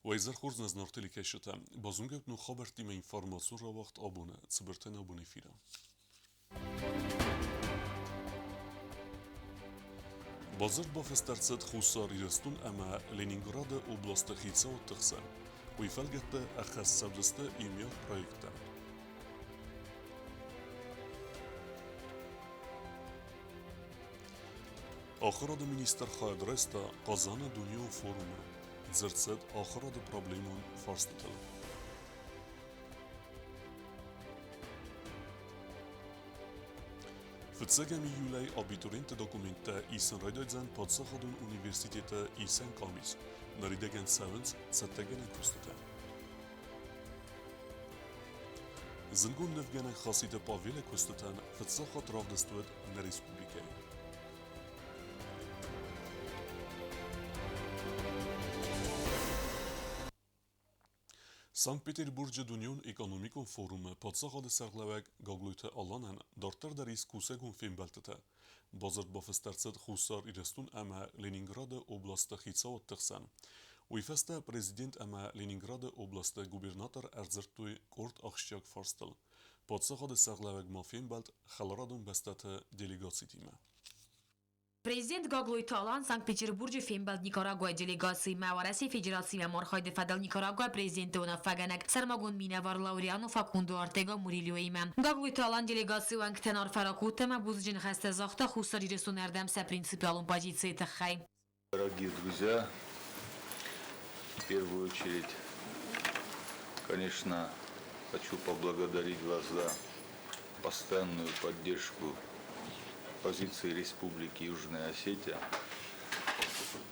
وإذا خورز نزنارتلي كشتا بازونجت نو خبرتي ما إنفورماسيون را وقت أبونه تسبرتين أبونه فيرا بازر بافسترسد خوصاري رستون أما لينينغراد أوبلاست خيتسا وتخسن ويفلقت أخس سبزست إيميار بروجكتا آخراد مینیستر خواهد رستا قازان دنیا و فورومه زرتسد آخراد پرابلیمون فارستتل فتسجمي يولاي أبيتورينت دوكومنتا إيسان رايدوزان بادساخدون أونيفرسيتيتا إيسان كاميس نريدجان ساونس ستجان كوستتا زنگون نفجان خاصية بافيلا كوستتان فتساخد رافدستود نريسبوبليكاي Sankt Peterburg'da Dunyon Ekonomikon Forumu Padsaxadı sərgləvək qaqluyta alanan dartar daris kusegun filmbəltətä. Bazart bafəstərtsət xusar irestun əmə Leningrada oblastı xitsavat təxsən. Uyfəstə prezident əmə Leningrada oblastı gubernator ərzərtüy kort axşyak farstıl. Padsaxadı sərgləvək ma filmbəlt xəlaradun bəstətə delegasitimə. Президент Гаглуй Талан Санкт-Петербурге фембалд Никарагуа делегации Мавараси Федерации Меморхайде Фадал Никарагуа президенты Унафаганак Сармагун Минавар Лауриану Факунду Артега Мурилио Имам. Гаглуй Талан делегации Вангтенар Фаракутема Бузджин Хастазахта Хусари Ресунердамса принципиалум позиции Тахай. Дорогие друзья, в первую очередь, конечно, хочу поблагодарить вас за постоянную поддержку позиции Республики Южная Осетия.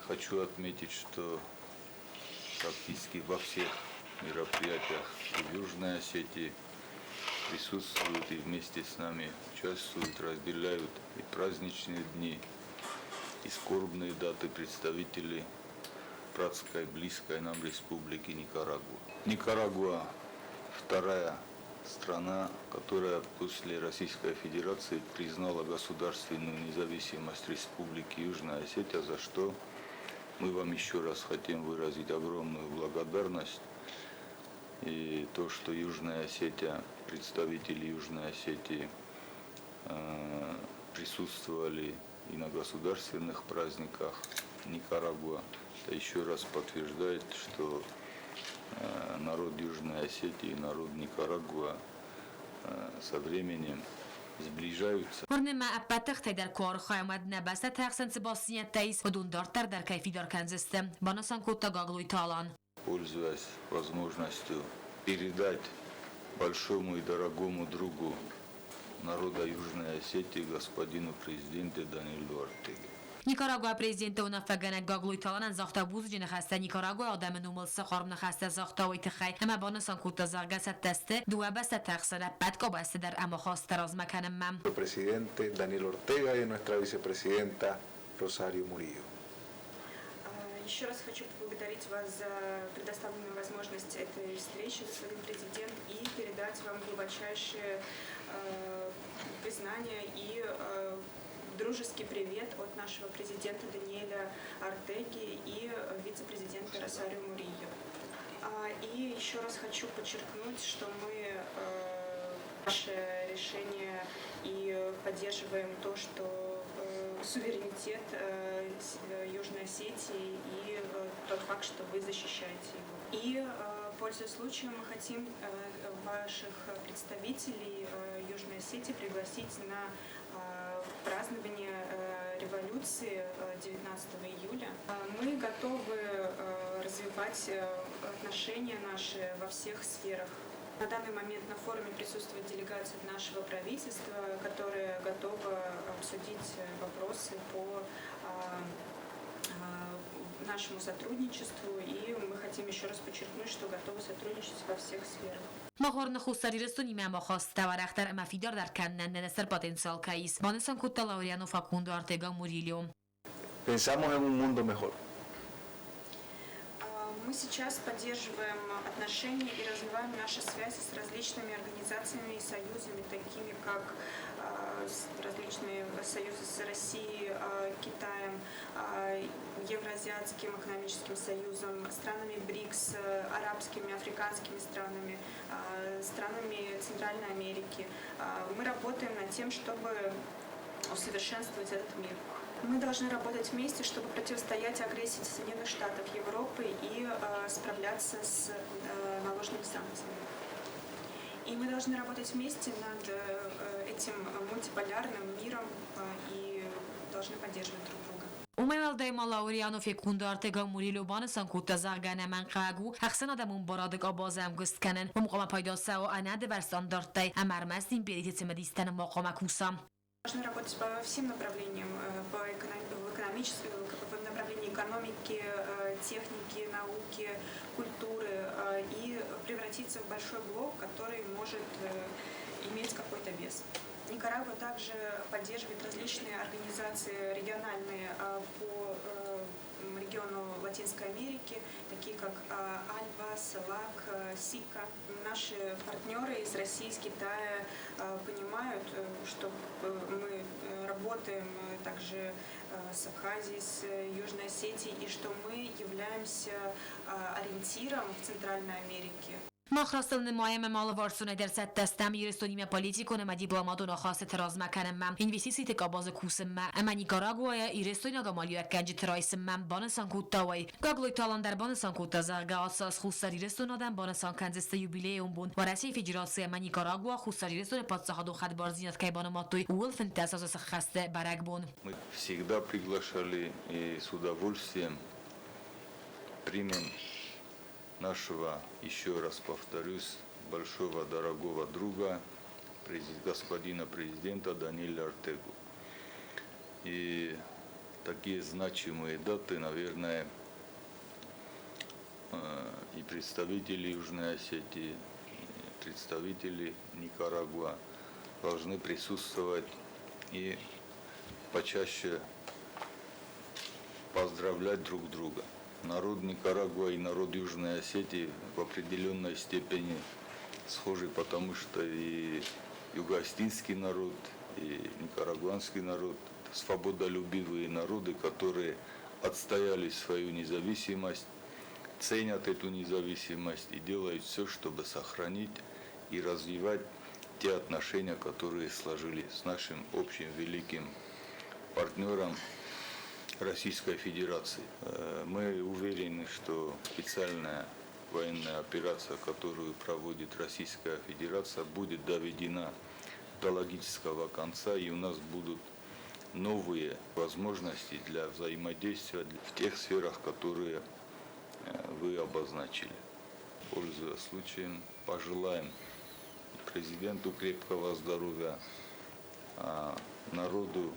Хочу отметить, что практически во всех мероприятиях в Южной Осетии присутствуют и вместе с нами участвуют, разделяют и праздничные дни, и скорбные даты представителей братской, близкой нам Республики Никарагуа. Никарагуа – вторая страна, которая после Российской Федерации признала государственную независимость Республики Южная Осетия, за что мы вам еще раз хотим выразить огромную благодарность. И то, что Южная Осетия, представители Южной Осетии присутствовали и на государственных праздниках Никарагуа, это еще раз подтверждает, что народ Южной Осетии и народ Никарагуа со временем сближаются. ورنما أبتخ تدر کار خواهم نبست تقسن سباسیت تیس و دوندارتر در کیفی دار کنزسته بانسان کوتا گاگلوی تالان. Пользуясь возможностью передать большому и дорогому другу народа Южной Осетии господину президенту Даниэлу Ортеге. نیکاراگوآ президенті Унафаганак Гаглуй Талан زاخته بوزجی نخسته نیکاراگوآ آدم نومل سخارم نخسته زاخته وی تخی اما بانسان کوتا زرگست تسته دو بست تقصده بدکا بسته در اما خواست تراز مکنم مم. Presidente Daniel Ortega y nuestra vicepresidenta Rosario Murillo. Еще раз хочу поблагодарить вас за предоставленную возможность этой встречи, господин президент, и передать вам глубочайшее признание и дружеский привет от нашего президента Даниэля Ортеги и вице-президента Росарио Мурильо. И еще раз хочу подчеркнуть, что мы наше решение и поддерживаем то, что суверенитет Южной Осетии и тот факт, что вы защищаете его. И, пользуясь случаем, мы хотим ваших представителей Южной Осетии пригласить на празднование революции 19 июля. Мы готовы развивать отношения наши во всех сферах. На данный момент на форуме присутствует делегация нашего правительства, которая готова обсудить вопросы по нашему сотрудничеству, и мы хотим еще раз подчеркнуть, что готовы сотрудничать во всех сферах. مخور خستاری رستونی ما خواسته و رختر مفیدار در کنن ننسر پاتنسیال کایس بانسان کوتا لاوریانو فاکوندو ارتگا موریلیو. Pensamos en un mundo mejor. Мы сейчас поддерживаем отношения и развиваем наши связи с различными организациями и союзами, такими как различные союзы с Россией, Китаем, Евразиатским экономическим союзом, странами БРИКС, арабскими, африканскими странами, странами Центральной Америки. Мы работаем над тем, чтобы усовершенствовать этот мир. Мы должны работать вместе, чтобы противостоять агрессии Соединенных Штатов Европы и справляться с наложенными санкциями. И мы должны работать вместе над этим мультиполярным миром и должны поддерживать друг друга. Umewel dejma Laureano fekunda artega Murilo Banasan kuta zargane man qagu haxsana da mumbaradek abazam gustkenen mumqama paydasa o anade ver standardtay amarmastin перетицем дистан мaqama kusam. Должны работать по всем направлениям, в экономическом, в направлении экономики, техники, науки, культуры и превратиться в большой блок, который может иметь какой-то вес. Никарагуа также поддерживает различные организации региональные по региону Латинской Америки, такие как Альва, СЕЛАК, СИКА. Наши партнеры из России, из Китая понимают, что мы работаем также с Абхазией, с Южной Осетией, и что мы являемся ориентиром в Центральной Америке. ما خواستم نمایم مال وارسونه در ست دستم یرستونیم پالیتیکونه ما دیپلماتون خواست تراز مکنم من اینویسیسی تکاباز کوسم من اما نیکاراگویا ایرستونیا گمالیو کنج ترایسم من بانسان کوتاوی گاگلوی تالان در بانسان کوتا زرگا اساس خوستار ایرستونادن بانسان کنزست یوبیلیوم بون و رسی فدراسیون من نیکاراگوا خوستار ایرستون پادساها دو خد بارزینات کی بان ماتوی ولفن تاساس خسته برگ بون Мы всегда приглашали и с удовольствием примем нашего, еще раз повторюсь, большого дорогого друга, господина президента Даниэля Ортегу. И такие значимые даты, наверное, и представители Южной Осетии, и представители Никарагуа должны присутствовать и почаще поздравлять друг друга. Народ Никарагуа и народ Южной Осетии в определенной степени схожи, потому что и юго-осетинский народ, и никарагуанский народ – свободолюбивые народы, которые отстояли свою независимость, ценят эту независимость и делают все, чтобы сохранить и развивать те отношения, которые сложились с нашим общим великим партнером Российской Федерации. Мы уверены, что специальная военная операция, которую проводит Российская Федерация, будет доведена до логического конца, и у нас будут новые возможности для взаимодействия в тех сферах, которые вы обозначили. Пользуясь случаем, пожелаем президенту крепкого здоровья, народу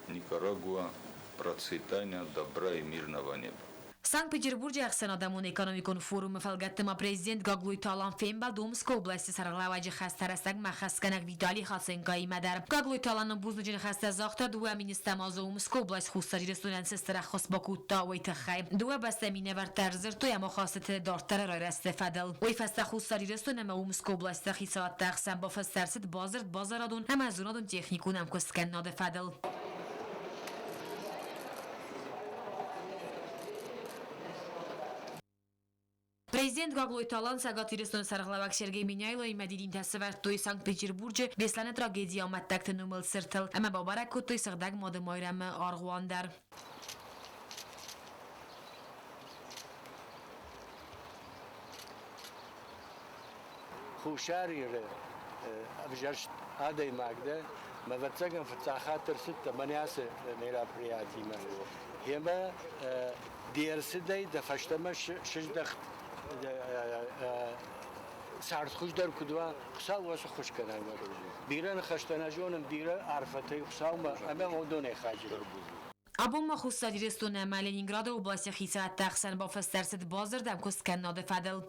Никарагуа процветания, добра и мирного неба. Санкт-Петербурге Ахсенадамун экономикон форум фалгаттыма президент Гаглуй Талан Фембал Домской области саралаваджи хастарастаг махасканак Виталий Хасенкай мадар. Гаглуй Талан бузнуджин хаста захта дуа министамаза Омской область хустари ресторан сестра хосбакута уйтахай. Дуа бастамине вартарзер то яма хасте дартар райрасте фадل. Уй фаста хустари ресторан Омской области хисат тахсам با فسترسد بازاردون امازونادون تکنیکون هم کسکن ناده فدل. Президент Гаглуй Талан сагат ирестон сарглавак Сергей Миняйло и медидин тасвар той Санкт-Петербурге беслане трагедия аматтакты нумел сыртыл. Ама бабарак кот той сагдаг моды майрам аргуандар. خوشاری ابجرش هذا ماده ما بتسجن في خاطر 6 مناس ميرا برياتي ما هما ديرسدي دفشتما شجدخ سعرت خوش در کدوم خسال واسه خوش کنم بیرون خشتنا جونم بیرون عرفته خسال ما اما مودونه خاجر ابو ما خصوصی رستون لنینگراد области خیسات تخسن با فسترسد بازر دم کسکن ناده فدل.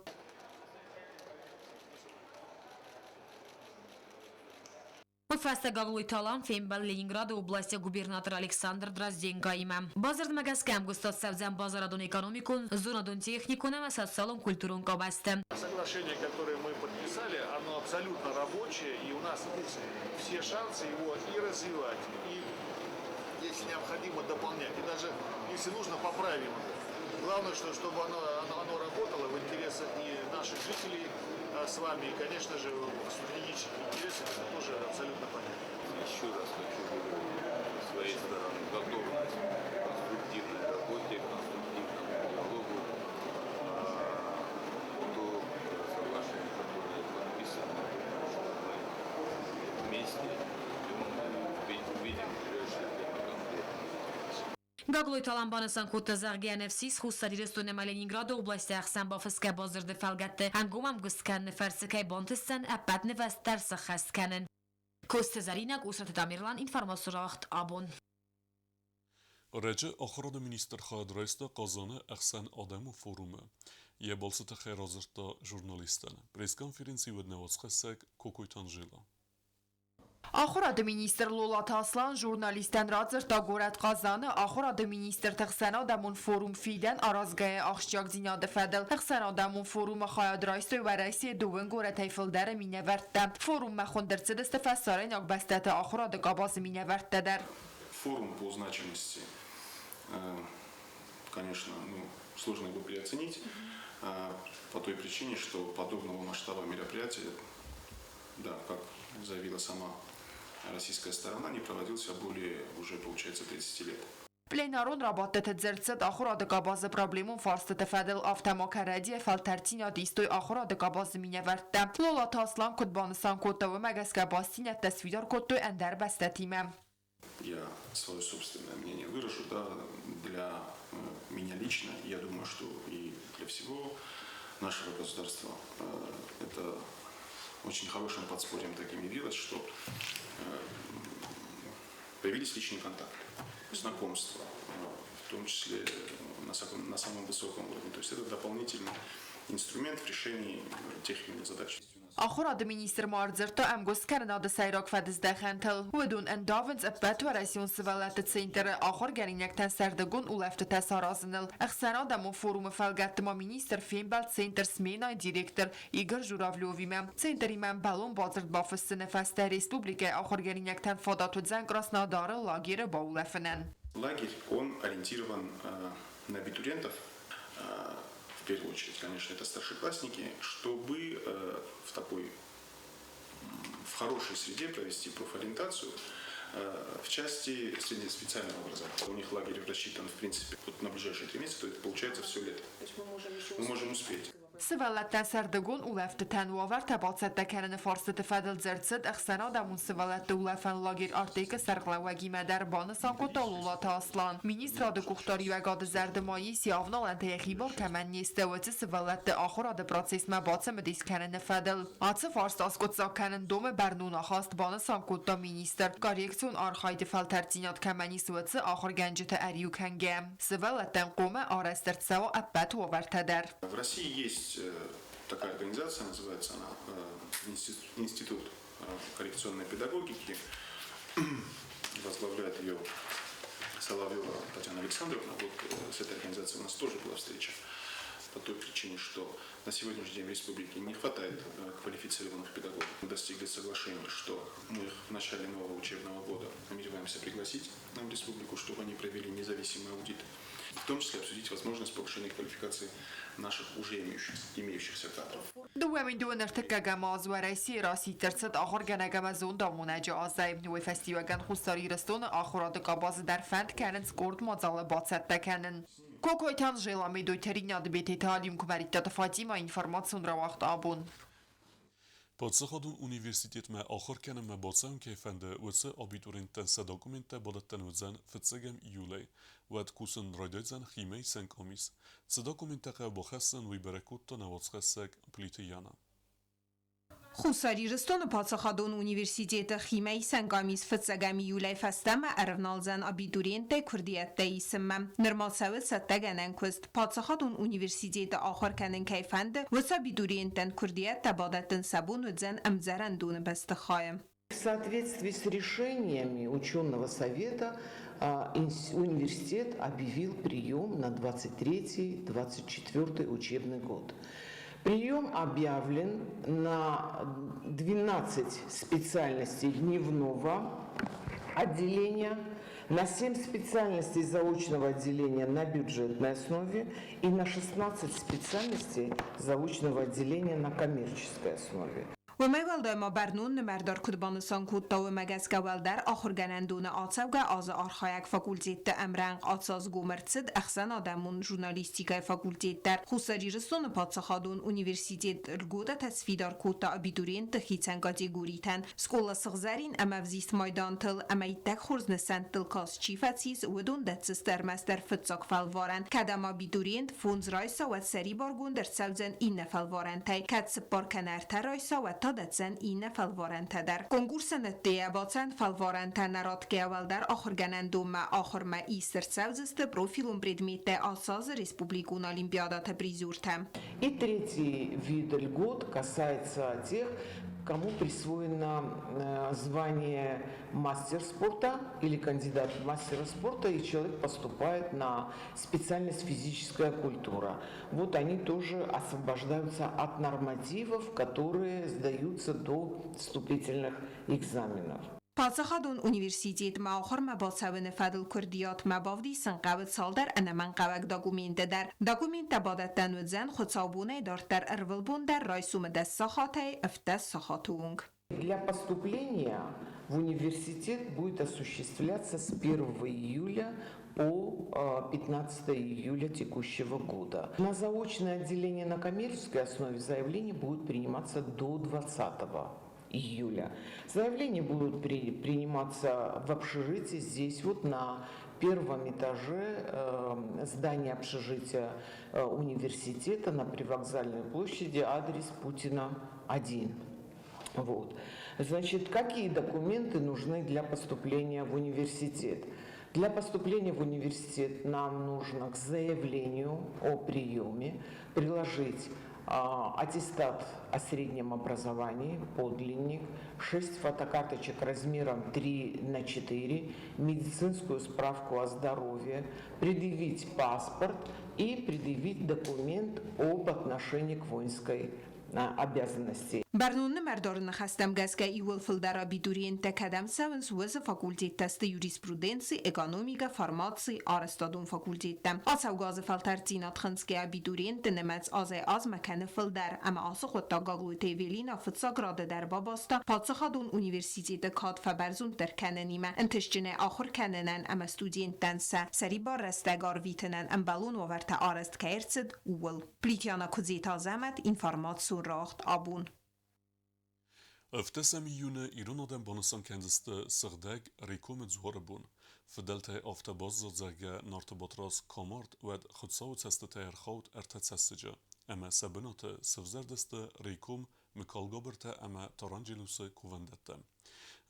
феста Гаглуйталан фембал Ленинграда области губернатор Александр Дрозденко има. Базард магазкам густат севзем базарадон экономикун, зонадон техникуна и социалом культурун кабасте. Соглашение, которое мы подписали, оно абсолютно рабочее, и у нас есть все шансы его и развивать, и, если необходимо, дополнять. И даже, если нужно, поправим. Главное, чтобы оно работало в интересах и наших жителей с вами, и, конечно же, в стратегических интересах, это тоже абсолютно понятно. Еще раз хочу говорить с своей стороны готовность к конструктивной работе, к конструктивному диалогу. То соглашение, которое подписано, что мы вместе увидим в ближайшее время конкретно. Гаглуйталан банасан кута заргяневсис хусари рестунема Ленинграда области ахсан ба фиска базарда фалгатте ангумам гускан фарсикай бонтистен апат невестер сахасканен. Коста Заринак, Усрат Тамирлан, информация вақт абон. Рече охрана министр Хадрайста Казаны Ахсан Адаму форуме. Je bolsete gerazerta журналистен. Пресс-конференции ведневацхесек Кокойтанжила. Ախոր ադմինիստր Լոլատ Ասլան ժուրնալիստան ռածր տագորատ Ղազանը ախոր ադմինիստր Թխսան Ադամուն ֆորում ֆիդեն արազգայ աղշճակ զինադը ֆադել Թխսան Ադամուն ֆորումը խայադրայստոյ վարայսի դուվեն գորաթայֆլդարը մինևարտը ֆորում մախոնդրցը դստեֆասարեն ակբաստատը ախոր ադը կաբազը մինևարտդար Форум по значимости, конечно, сложно его переоценить по той причине, что подобного масштаба мероприятия, да, как заявила сама российская сторона, не проводился более уже, получается, 30 лет. Պլենարոն ռաբատեթը ձերցդ ախոր ադկաբազը պրաբլեմում ֆարստը տεφադել ավտամոքարադի է ֆալտարցին ադիստոյ ախոր ադկաբազը մինևարտը Լոլատ Ասլան կոդբանստան կոտովը մագասկաբաստին է տեսվիդար կոտոյ անդար բաստատիմը Я свое собственное мнение выражу, да, для меня лично, я думаю, что и для всего нашего государства это очень хорошим подспорьем таким явилось, что появились личные контакты, знакомства, в том числе на самом высоком уровне. То есть это дополнительный инструмент в решении тех или иных задач. Ախոր ադմինիստր մարձերտը ամգոս կերն ադը սայրոք վադս դախանթլ Ուեդուն ընդավնց ապետ վարասյուն սվալատը ցենտրը ախոր գերինյակտան սարդգուն ու լեֆտը տասարազնլ Ախսան ադամու ֆորումը ֆալգատմա մինիստր ֆիմբալ ցենտր սմենա դիրեկտոր Իգոր Ժուրավլովիմը ցենտրի մեն բալոն բացրտ բաֆսը նեֆաստե ռեսպուբլիկա ախոր գերինյակտան ֆոդատուձան Краснодара лагеря Баулефенен Лагерь, он ориентирован на абитуриентов, в первую очередь, конечно, это старшеклассники, чтобы в хорошей среде провести профориентацию в части среднеспециального образования. У них лагерь рассчитан, в принципе, вот на ближайшие 3 месяца, то это получается все лето. Мы можем успеть. Սվալատան սարդգուն ու լեֆտտան ու ավարտ հաբացատակարանը ֆարսը տվադել ձերցդ ախսան ադամուն սվալատը ու լեֆան լագիր արտեկը սարղլավագի մադար բանը սանկոտալ ուլատ ասլան Մինիսր ադը կուղտարի վագադը զարդմայի սիավնալ անտեյխի բոր կամեն նիստեվացը սվալատը ախոր ադը պրոցեսմա բացը մդիսքանը նվադել Ացը ֆարստ ասկոցականն դոմը բարնուն ախաստ բանը սանկոտա մինիստր կարիեկցուն արխայդը ֆալտարցինատ կամենի սվացը ախոր գանջտը արիուք հանգեմ Սվալատան կոմը արաստրցավ ապատ ու ավարտադար В России есть такая организация, называется она Институт коррекционной педагогики. Возглавляет ее Соловьева Татьяна Александровна. Вот с этой организацией у нас тоже была встреча. По той причине, что на сегодняшний день в республике не хватает квалифицированных педагогов. Мы достигли соглашения, что мы их в начале нового учебного года намереваемся пригласить нам в республику, чтобы они провели независимый аудит. В том числе обсудить возможность повышения квалификации наших уже имеющихся кадров. دوامین دو نرتکگم آزوارسی راسی ترسد آخر گنگم زون دامونه جازای و فستیوگن خستاری رستون آخرات قباز در فند کنن سکورد مزال باتست تکنن. کوکویتان جیلا میدوی ترین اد بیتی تعلیم کمریت فاطیما اینفرماسیون را وقت آبون. Պատսախադուն ունիվերսիտետ ախոր կենը բացան կեֆենդը ուծը աբիտուրենտեն սա դոկումենտը բադատեն ուծան ֆծեգեմ իուլեյ վատ կուսն ռոյդեզան խիմեյ սենկոմիս սա դոկումենտը կաբոխեսն վիբերեկուտը նավոցխեսեք պլիտիյանը Խուսարի ռստոնը պացախադոն ունիվերսիտետը խիմեի սենկամիս ֆծագամի յուլայ ֆաստամը արվնալզան աբիտուրիենտե քուրդիետտե իսմը նրմալսավը սատտագանան քուստ պացախադոն ունիվերսիտետը ախոր կանեն կայֆանդը վս աբիտուրիենտեն քուրդիետտա բադատն սաբուն ուձան ամձարան դունը բստխայը В соответствии с решениями ученого совета университет объявил прием на 23-24 учебный год. Прием объявлен на 12 специальностей дневного отделения, на 7 специальностей заочного отделения на бюджетной основе и на 16 специальностей заочного отделения на коммерческой основе. وميوالدا ما برنون نمردار کدبانسان کود تا و مگسکا والدر آخر گنندون آتسوگا آز آرخایک فاکولتیت امرنگ آتساز گومرتسد اخسان آدمون ژورنالیستیکای فاکولتیت در خوساجیرستون پادساخادون اونیورسیتیت الگودا تصفیدار کود تا ابیدورین تخیتن کاتگوریتن سکولا سغزارین اما وزیست مایدان تل اما ایتک خورز نسند تل کاس چیفتسیز ودون دتسستر مستر فتساک فالوارن کدام ابیدورین فونز رایسا و سری بارگون در سوزن این فالوارن تای کد سپار کنرتر رایسا و دادتسن این فالوارنته در کنکورس نتیه باتسن فالوارنته نرات که اول در آخر گنندوم آخر ما ایستر سوزست профилум предмета АСАЗа Республикун Олимпиадата призюрте. И третий вид льгот касается тех, кому присвоено звание мастер спорта или кандидат в мастера спорта, и человек поступает на специальность физическая культура. Вот они тоже освобождаются от нормативов, которые сдаются до вступительных экзаменов. پادساخادون اونیورسیتیت ما آخر ما با سوین فدل کردیات ما بافدی سنقاوت سال در انمان قوک داکومینت در داکومینت بادت دنوت زن خود صابونه دارت در ارولبون در رایسوم دست ساخاته افتس ساخاتونگ. Для поступления в университет будет осуществляться с 1 июля по 15 июля текущего года. На заочное отделение на коммерческой основе заявления будут приниматься до 20 июля. Заявления будут приниматься в общежитии здесь вот на первом этаже здания общежития университета на Привокзальной площади, адрес Путина 1. Вот. Значит, какие документы нужны для поступления в университет? Для поступления в университет нам нужно к заявлению о приеме приложить аттестат о среднем образовании, подлинник, 6 фотокарточек размером 3×4, медицинскую справку о здоровье, предъявить паспорт и предъявить документ об отношении к воинской обязанности. برنون مردارن خستم گسکه ایول فلدرا بیدورین تکدم سونس وز فاکولتیت تست یوریسپرودنسی اکانومیگا فارماتسی آرستادون فاکولتیت تم آسو گاز فلتر تینات خنسکه بیدورین تنمتس از مکان فلدر اما آسو خود تا گاگلو تیویلین آفتسا گراده در باباستا پادسخادون اونیورسیتیت کاد فبرزون در کننیمه انتشجنه آخر کننن اما استودین تنسه سری بار رستگار ویتنن ام بالون وورت آرست که ارسد اول پلیتیانا کزیتا زمت اینفارماتسون راخت آبون. افتسم یونه ایران آدم بانسان کندسته سغدگ ریکوم زوار بون فدلته افتباز زرزگه نارتباتراس کامارد ود خودساو تسته تایر خوت ارتت سستجه اما سبنات سفزر دسته ریکوم مکالگا برته اما تارانجلوس کووندته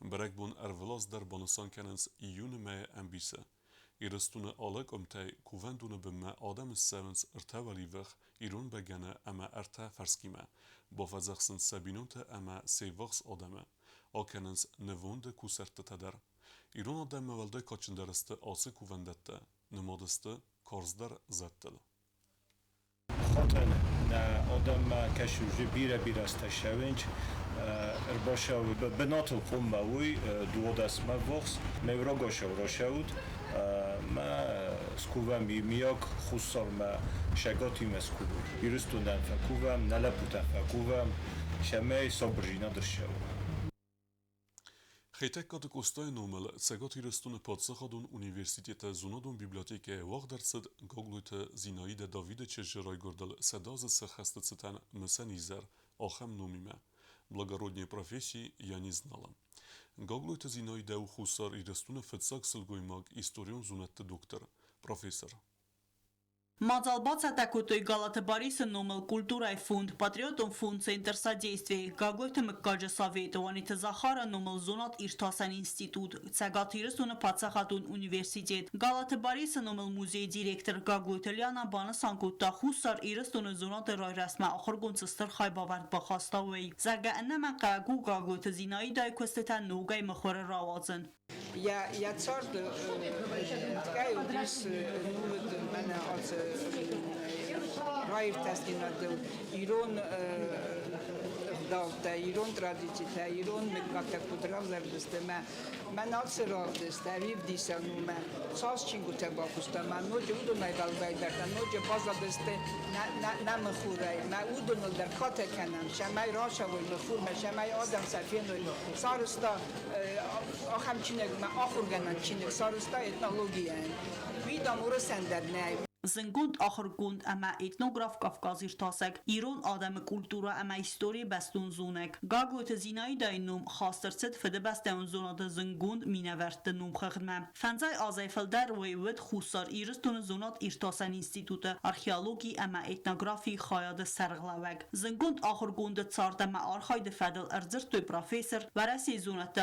برک بون ارولاز در بانسان کننس یونه مای امبیسه ایرستونه آلک امتی کووندونه بما آدم سونس ارتوالی وخ ایرون بگنه اما ارته فرسکیمه با فزخسن سبینونت اما سیوخس آدمه آکننس نوند کوسرت تدر ایرون آدم مولده کاچندرسته آسه کووندته نمادسته کارزدر زدتل خاطر نه آدم کشوجه بیره استشاونج ارباشا بنات القوم باوی دو دست مفوخس میوراگاشا وراشود ما سکوبم میاک خصوصا ما شگاتی مسکوب یرستوندن فکوبم نلپوتن فکوبم شمه صبرجینا درشو خیتک کادک استای نومل سگات ایرستون پادسخادون اونیورسیتیت زونادون بیبلیاتیک واق درصد گاگلویت زینایید داوید چجرای گردل سداز سخست ستن مسنیزر آخم نومیمه благородней профессии я не знала. Гаглуйте зиной да ухусар и растуна фетсак сылгоймаг историон зунатты доктор, профессор. Մածալբաց հատակոտոյ Գալաթաբարիսը նոմել կուլտուրայ ֆունդ, Պատրիոտոն ֆունդ Центр содействия, Գագոյթը մկկաջը Սավետը, Վանիթը Զախարը նոմել Զոնատ Իրտասան ինստիտուտ, Ցագաթիրսունը Փացախատուն ունիվերսիտետ, Գալաթաբարիսը նոմել մուզեյ դիրեկտոր Գագոյթը Լիանա բանը սանկուտա խուսար իրստունը Զոնատը ռայրասմա ախորգոն ծստր խայբավարդ բախաստավեի, Զարգա ըննաման կագու Գագոյթը Զինայդայ քոստետան նուգայ մխորը ռավացն. Я цард, такая вот здесь, мене оце райртаски надел, Ирон давта, Ирон традицита, Ирон как-то кудрав зардестеме, мен оце равдесте, вив дисануме, сас чингу теба кустама, ноджи удонай галбайдарта, ноджи базадесте на мхурай, ма удонал дар кате канам, шамай рашавой мхурме, шамай адам сафеной, сарста ахамчинек ма ахурганан чинек, сарста этнология, видам урсендернай. Զնգունդ ախրգունդ ամա էթնոգրաֆ Կավկազիր տասեք, Իրոն ադամը կուլտուրա ամա իստորի բեստուն զունեք, Գագոյթը զինայի դայնում խաստրցետ ֆդեբաստեուն զոնատը զնգունդ մինավերտ տնում խղրմը, Ֆանձայ ազայֆելդար վեյվետ խուսար իրստունը զոնատ իրտասան ինստիտուտը, արխեոլոգի ամա էթնոգրաֆի խայադը սարղլավեք, Զնգունդ ախրգունդը ծարդ ամա արխայդը ֆադել արձրտոյ պրոֆեսոր, վարասի զոնատը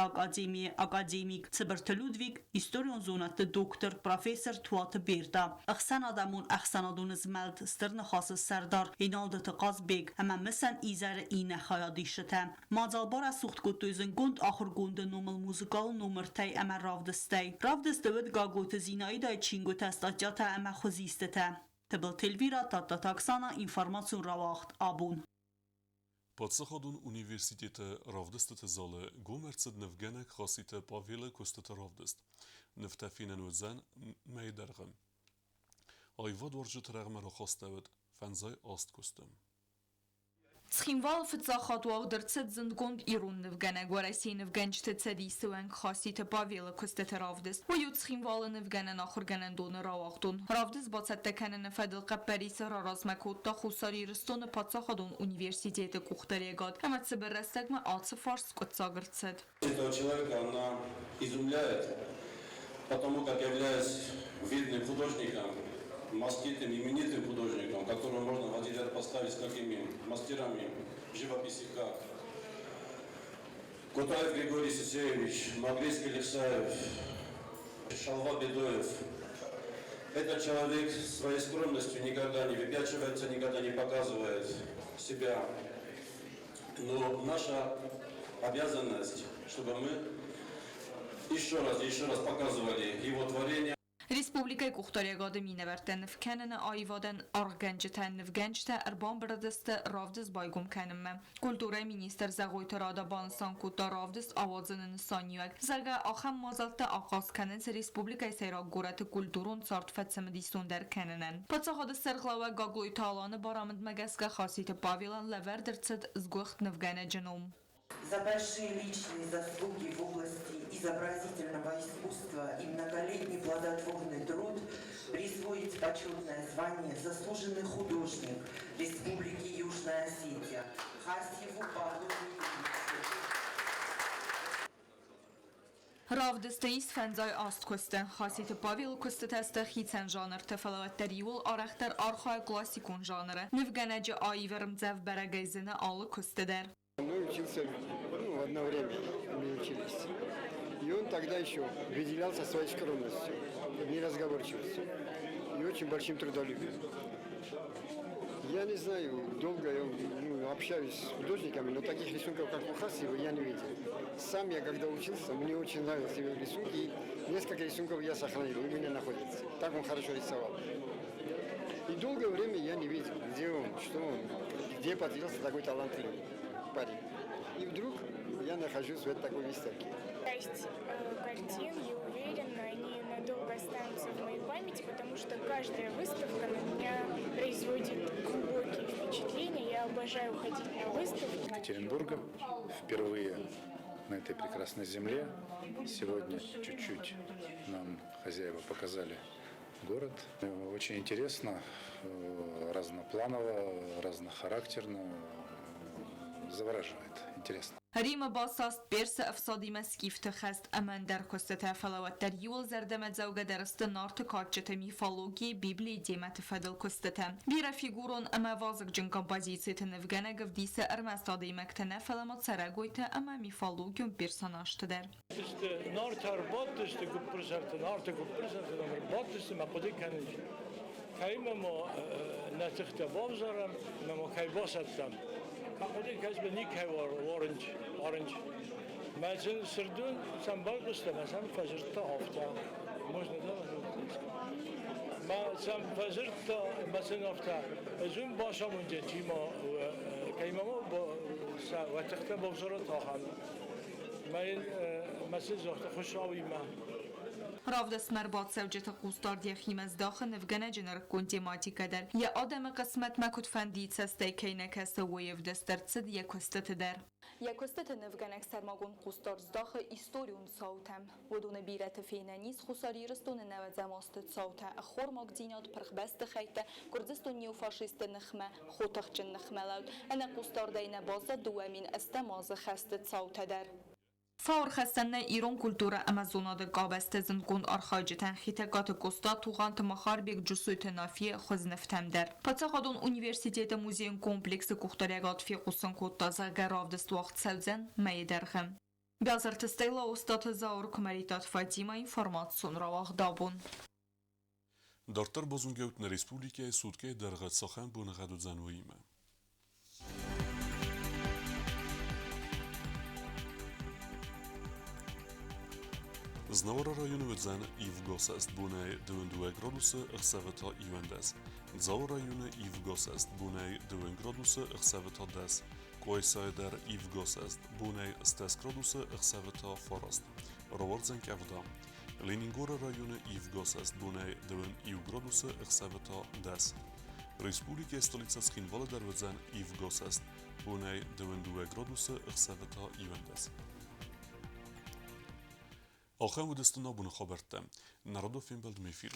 ակադեմիկ, Ցբրթ Լուդվիգ, իստորիոն զոնատը դոկտոր, պրոֆեսոր Թուատը Բերտա, Ախսան Adamın əxsanadını zməld stırnı xası sərdar inaldı tıqaz beg, əmə məsən izərə inə xayadişətə. Macalbara suxtqutuyzın qund axır qundu numul muzikal numur təy əmə ravdistəy. Ravdistəvət qaqoytı zinayı da çingu təstatcata əmə xuzistətə. Təbil telvira tatta taksana informasyon ravaxt abun. Подсахадун университета равдестete zale gomerced nevgenek khasite pavile kostete ravdest. Neftafinen özən meydergem. Ayvad varjıt rəğmərə xastavət fənzay ast kostum. Схимвал фцахатуах дырцет зынгонд ирун невгене гварасей невгенчте цедисуэн хасите павила костете равдес. Уют схимвалы невгене нахургенен доны равахтун. Равдес бацетте кенене федел капперисе раразмекутта хусари рыстоны пацахадун университете кухтарегат. Эмат себеррестегме ацы фарс котсагырцет. Этого человека она изумляет, потому как являясь видным художником, маститым, именитым художником, которого можно в один ряд поставить с такими мастерами живописи, как Кутаев Григорий Сысеевич, Магрейский Лексаев, Шалва Бедоев. Этот человек своей скромностью никогда не выпячивается, никогда не показывает себя. Но наша обязанность, чтобы мы еще раз показывали его творение. Республикай кухтарегады миневертен невкенене айваден аргенчетен невгенчте эрбан бردесте равдес байгум кенemme. Культура министр Загойтарада бансан кута равдес авазenen санюек. Зерга ахам мазалте aqas kenens республикай сейрак гораты культурун цартфетсем дистундер кененен. Пацахады серглава Гагойталаны барамыд мегеске хасите павилан левердерцет сгохт невгене дженом. За большие личные заслуги в области изобразительного искусства и многолетний плодотворный труд присвоить почетное звание «Заслуженный художник Республики Южная Осетия» Хасьеву Павлу Юрьевичу. Ravdesteis fenzay ast koste, xasiyeti Pavel koste teste xitsen janr tefalavetteri yol araxter arxay klassikon janrı. Nevgenece ayverim zev beregezine alı koste der. Мы учился, в одно время мы учились. И он тогда еще выделялся своей скромностью, неразговорчивостью и очень большим трудолюбием. Я не знаю, долго я общаюсь с художниками, но таких рисунков, как у Хасьева, я не видел. Сам я, когда учился, мне очень нравились его рисунки, и несколько рисунков я сохранил, у меня находится. Так он хорошо рисовал. И долгое время я не видел, где он, что он, где потерялся такой талантливый парень. И вдруг я нахожусь в такой выставке. Часть картин, я уверена, они надолго останутся в моей памяти, потому что каждая выставка на меня производит глубокие впечатления. Я обожаю ходить на выставки. Екатеринбурга впервые на этой прекрасной земле. Сегодня чуть-чуть нам хозяева показали город. Очень интересно, разнопланово, разнохарактерно, завораживает. интересно. Рима басаст برس افسادی مسکیفت خست امن در کستت فلوات در یول زردمت زوگه درست نارت کارچت میفالوگی بیبلی دیمت فدل کستت بیره فیگورون اما وازق جن کمپازیسیت نفگنه گفدیس ارمستادی مکتنه فلمات سرگویت اما میفالوگیون برساناشت در نارت ارباد داشته گپرسرت نارت گپرسرت نمر باد داشته مقدی کنیش خیلی ما نتخت بابزارم ما کی باستم مقدی کس به نیک اورنج مثلا سردون سنبال داشته مثلا فجرت هفته مش ندارم مثلا فجرت مثلا هفته از اون باشم اونجا تیما کی ما با وقت بابزارت آخر من مثلا زخت خوشحالی من Ravdes merbat sevcet qustar diye az daxı nevgene jener kontemati kadar ya adam qismat makut fandit sestay kayna kasta wayev destertsid ya kostet der ya kostet nevgenek sermagun qustar zdaxı istoriyun sautem ودون بیرت فینانیز خساری رستون نود زماست صوته خور مقدینات پرخبست خیته کردستون نیو فاشیست نخمه خوتخچن نخمه لود انا قسطار دین بازد دوامین استماز خست صوته در فور خستنه ایران کلتورا امازوناد قابست زنگون آرخاجتن خیتگات گستا توغانت مخار بیگ جسویت نافی خوز نفتم در پتساقادون اونیورسیتیت موزین کمپلکس کختاریگات فی قسن کتازا گراودست وقت سوزن مای درخم بیازر تستیلا استاد زاور کمریتات فاتیما اینفورماتسون رواق دابون Dartar bozungeut Республике сутке даргат сахан бунагадут зануима. Znawara rajonu Wedzan i w Gosest bunej 2 gradusy chseveta i wendes. Dzał rajony i w Gosest bunej 2 gradusy chseveta des. Koysajder i w Gosest bunej 10 gradusy chseveta forest. Ровардзен кевда. Ленінгора райони і в Госест буnej 2 градуси хсевета des. Республіки столиця Схінвали Дерведзен і в Госест буnej 2 градуси хсевета і вендес. Ахем будестуна буну хаберте. Народов фінбелд мефір.